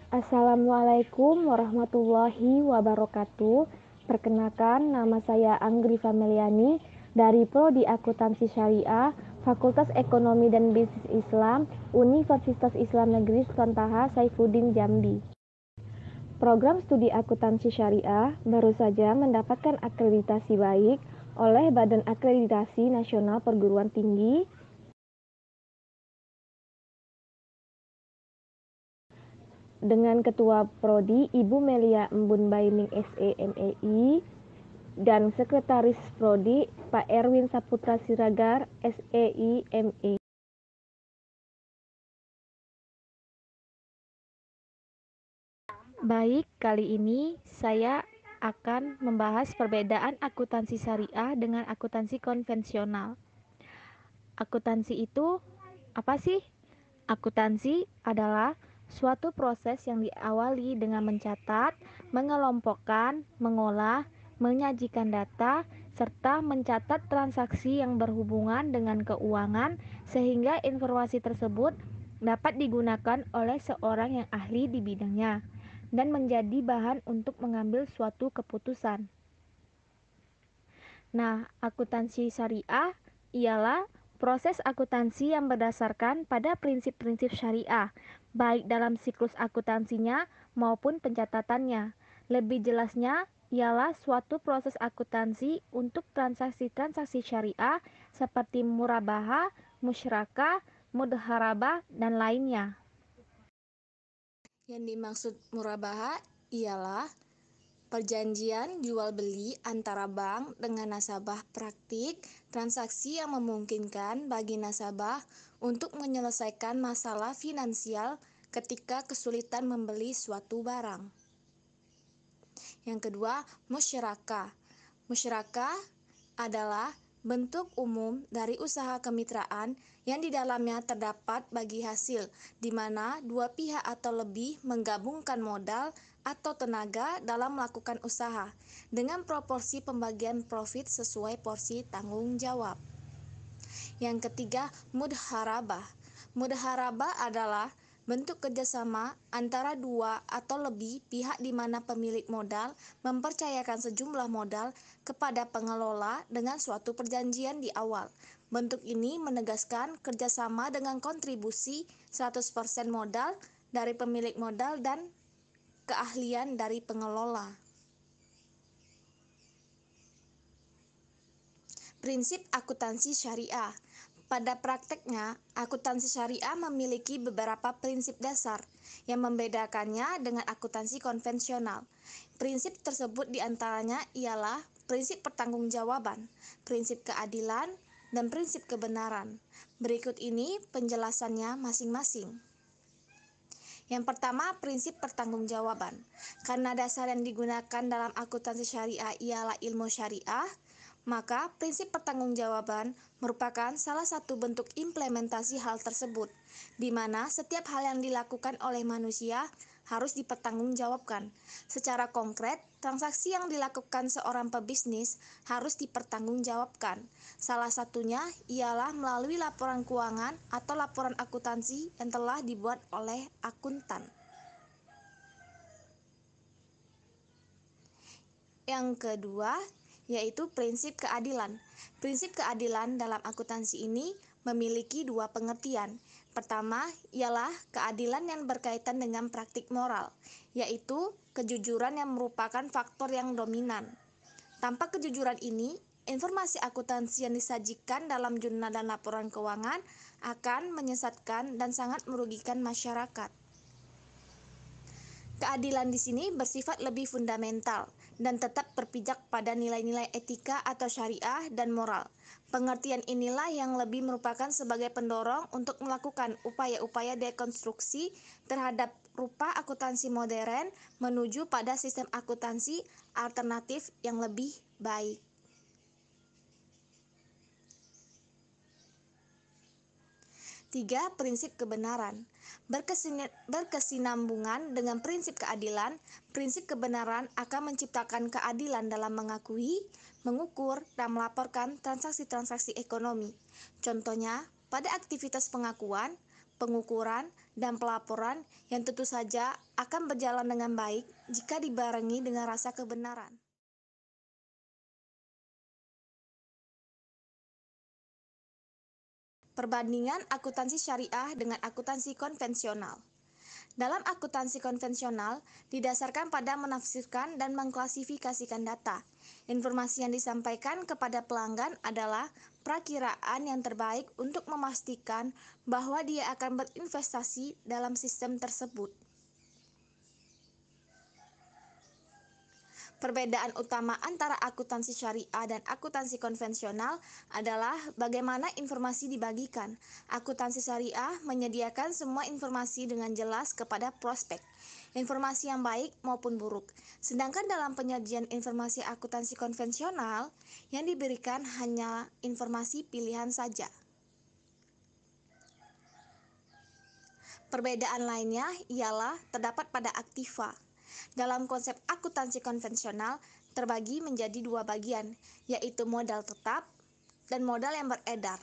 Assalamualaikum warahmatullahi wabarakatuh. Perkenalkan, nama saya Anggri Fameliani dari Prodi Akuntansi Syariah, Fakultas Ekonomi dan Bisnis Islam, Universitas Islam Negeri Sontaha Saifuddin Jambi. Program studi akuntansi syariah baru saja mendapatkan akreditasi baik oleh Badan Akreditasi Nasional Perguruan Tinggi dengan Ketua Prodi Ibu Melia Embun Baining SEMEI dan Sekretaris Prodi Pak Erwin Saputra Siregar SEIME. Baik, kali ini saya akan membahas perbedaan akuntansi syariah dengan akuntansi konvensional. Akuntansi itu apa sih? Akuntansi adalah suatu proses yang diawali dengan mencatat, mengelompokkan, mengolah, menyajikan data, serta mencatat transaksi yang berhubungan dengan keuangan sehingga informasi tersebut dapat digunakan oleh seorang yang ahli di bidangnya dan menjadi bahan untuk mengambil suatu keputusan. Nah, akuntansi syariah ialah proses akuntansi yang berdasarkan pada prinsip-prinsip syariah, baik dalam siklus akuntansinya maupun pencatatannya. Lebih jelasnya, ialah suatu proses akuntansi untuk transaksi-transaksi syariah seperti murabahah, musyarakah, mudharabah, dan lainnya. Yang dimaksud murabahah ialah perjanjian jual beli antara bank dengan nasabah, praktik transaksi yang memungkinkan bagi nasabah untuk menyelesaikan masalah finansial ketika kesulitan membeli suatu barang. Yang kedua, musyarakah. Musyarakah adalah bentuk umum dari usaha kemitraan yang di dalamnya terdapat bagi hasil, di mana dua pihak atau lebih menggabungkan modal atau tenaga dalam melakukan usaha, dengan proporsi pembagian profit sesuai porsi tanggung jawab. Yang ketiga, mudharabah. Mudharabah adalah bentuk kerjasama antara dua atau lebih pihak di mana pemilik modal mempercayakan sejumlah modal kepada pengelola dengan suatu perjanjian di awal. Bentuk ini menegaskan kerjasama dengan kontribusi 100% modal dari pemilik modal dan keahlian dari pengelola. Prinsip akuntansi syariah. Pada prakteknya, akuntansi syariah memiliki beberapa prinsip dasar yang membedakannya dengan akuntansi konvensional. Prinsip tersebut diantaranya ialah prinsip pertanggungjawaban, prinsip keadilan, dan prinsip kebenaran. Berikut ini penjelasannya masing-masing. Yang pertama, prinsip pertanggungjawaban. Karena dasar yang digunakan dalam akuntansi syariah ialah ilmu syariah, maka prinsip pertanggungjawaban merupakan salah satu bentuk implementasi hal tersebut, di mana setiap hal yang dilakukan oleh manusia harus dipertanggungjawabkan. Secara konkret, transaksi yang dilakukan seorang pebisnis harus dipertanggungjawabkan. Salah satunya ialah melalui laporan keuangan atau laporan akuntansi yang telah dibuat oleh akuntan. Yang kedua, yaitu prinsip keadilan. Prinsip keadilan dalam akuntansi ini memiliki dua pengertian. Pertama, ialah keadilan yang berkaitan dengan praktik moral, yaitu kejujuran yang merupakan faktor yang dominan. Tanpa kejujuran ini, informasi akuntansi yang disajikan dalam jurnal dan laporan keuangan akan menyesatkan dan sangat merugikan masyarakat. Keadilan di sini bersifat lebih fundamental dan tetap berpijak pada nilai-nilai etika atau syariah dan moral. Pengertian inilah yang lebih merupakan sebagai pendorong untuk melakukan upaya-upaya dekonstruksi terhadap rupa akuntansi modern menuju pada sistem akuntansi alternatif yang lebih baik. Tiga, prinsip kebenaran. Berkesinambungan dengan prinsip keadilan, prinsip kebenaran akan menciptakan keadilan dalam mengakui, mengukur, dan melaporkan transaksi-transaksi ekonomi. Contohnya, pada aktivitas pengakuan, pengukuran, dan pelaporan yang tentu saja akan berjalan dengan baik jika dibarengi dengan rasa kebenaran. Perbandingan akuntansi syariah dengan akuntansi konvensional. Dalam akuntansi konvensional, didasarkan pada menafsirkan dan mengklasifikasikan data. Informasi yang disampaikan kepada pelanggan adalah prakiraan yang terbaik untuk memastikan bahwa dia akan berinvestasi dalam sistem tersebut. Perbedaan utama antara akuntansi syariah dan akuntansi konvensional adalah bagaimana informasi dibagikan. Akuntansi syariah menyediakan semua informasi dengan jelas kepada prospek, informasi yang baik maupun buruk. Sedangkan dalam penyajian informasi akuntansi konvensional, yang diberikan hanya informasi pilihan saja. Perbedaan lainnya ialah terdapat pada aktiva. Dalam konsep akuntansi konvensional terbagi menjadi dua bagian, yaitu modal tetap dan modal yang beredar.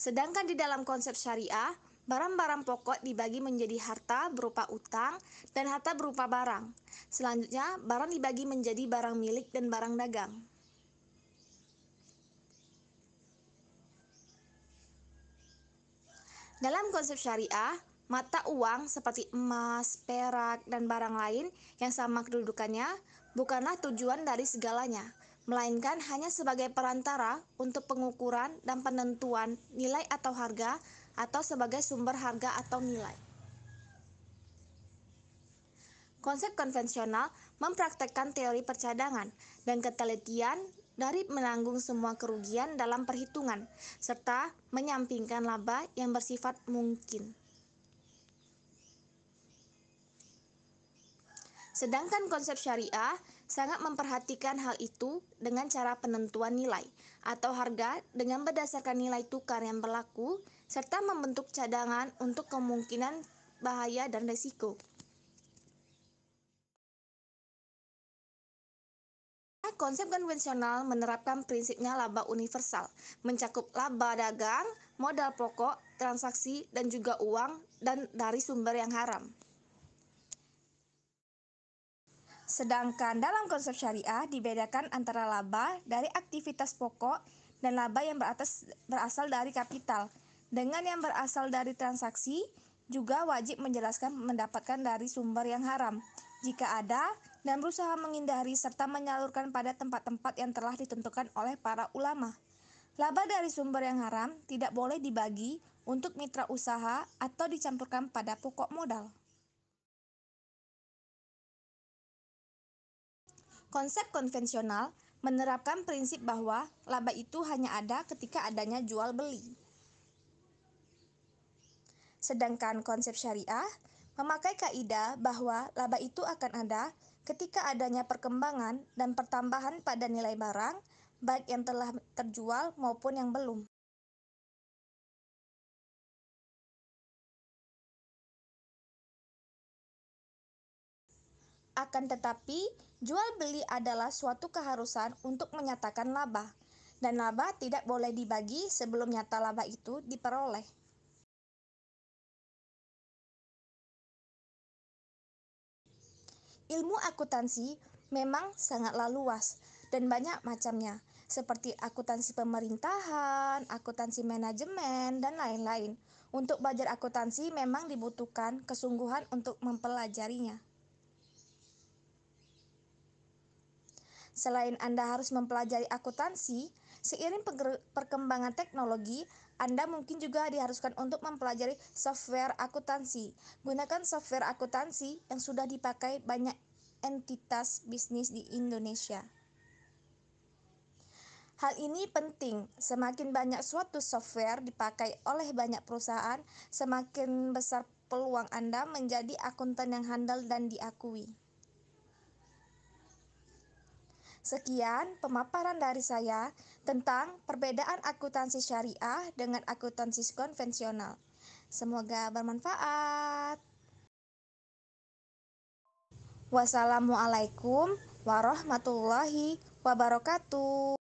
Sedangkan di dalam konsep syariah, barang-barang pokok dibagi menjadi harta berupa utang dan harta berupa barang. Selanjutnya, barang dibagi menjadi barang milik dan barang dagang. Dalam konsep syariah, mata uang seperti emas, perak, dan barang lain yang sama kedudukannya bukanlah tujuan dari segalanya, melainkan hanya sebagai perantara untuk pengukuran dan penentuan nilai atau harga, atau sebagai sumber harga atau nilai. Konsep konvensional mempraktekkan teori percadangan dan ketelitian dari menanggung semua kerugian dalam perhitungan, serta menyampingkan laba yang bersifat mungkin. Sedangkan konsep syariah sangat memperhatikan hal itu dengan cara penentuan nilai atau harga dengan berdasarkan nilai tukar yang berlaku, serta membentuk cadangan untuk kemungkinan bahaya dan risiko. Konsep konvensional menerapkan prinsipnya laba universal, mencakup laba dagang, modal pokok, transaksi, dan juga uang dan dari sumber yang haram. Sedangkan dalam konsep syariah dibedakan antara laba dari aktivitas pokok dan laba yang berasal dari kapital. Dengan yang berasal dari transaksi, juga wajib menjelaskan mendapatkan dari sumber yang haram, jika ada, dan berusaha menghindari serta menyalurkan pada tempat-tempat yang telah ditentukan oleh para ulama. Laba dari sumber yang haram tidak boleh dibagi untuk mitra usaha atau dicampurkan pada pokok modal. Konsep konvensional menerapkan prinsip bahwa laba itu hanya ada ketika adanya jual beli. Sedangkan konsep syariah memakai kaidah bahwa laba itu akan ada ketika adanya perkembangan dan pertambahan pada nilai barang, baik yang telah terjual maupun yang belum. Akan tetapi, jual beli adalah suatu keharusan untuk menyatakan laba, dan laba tidak boleh dibagi sebelum nyata laba itu diperoleh. Ilmu akuntansi memang sangatlah luas dan banyak macamnya, seperti akuntansi pemerintahan, akuntansi manajemen, dan lain-lain. Untuk belajar akuntansi memang dibutuhkan kesungguhan untuk mempelajarinya. Selain Anda harus mempelajari akuntansi, seiring perkembangan teknologi, Anda mungkin juga diharuskan untuk mempelajari software akuntansi. Gunakan software akuntansi yang sudah dipakai banyak entitas bisnis di Indonesia. Hal ini penting, semakin banyak suatu software dipakai oleh banyak perusahaan, semakin besar peluang Anda menjadi akuntan yang handal dan diakui. Sekian pemaparan dari saya tentang perbedaan akuntansi syariah dengan akuntansi konvensional. Semoga bermanfaat. Wassalamualaikum warahmatullahi wabarakatuh.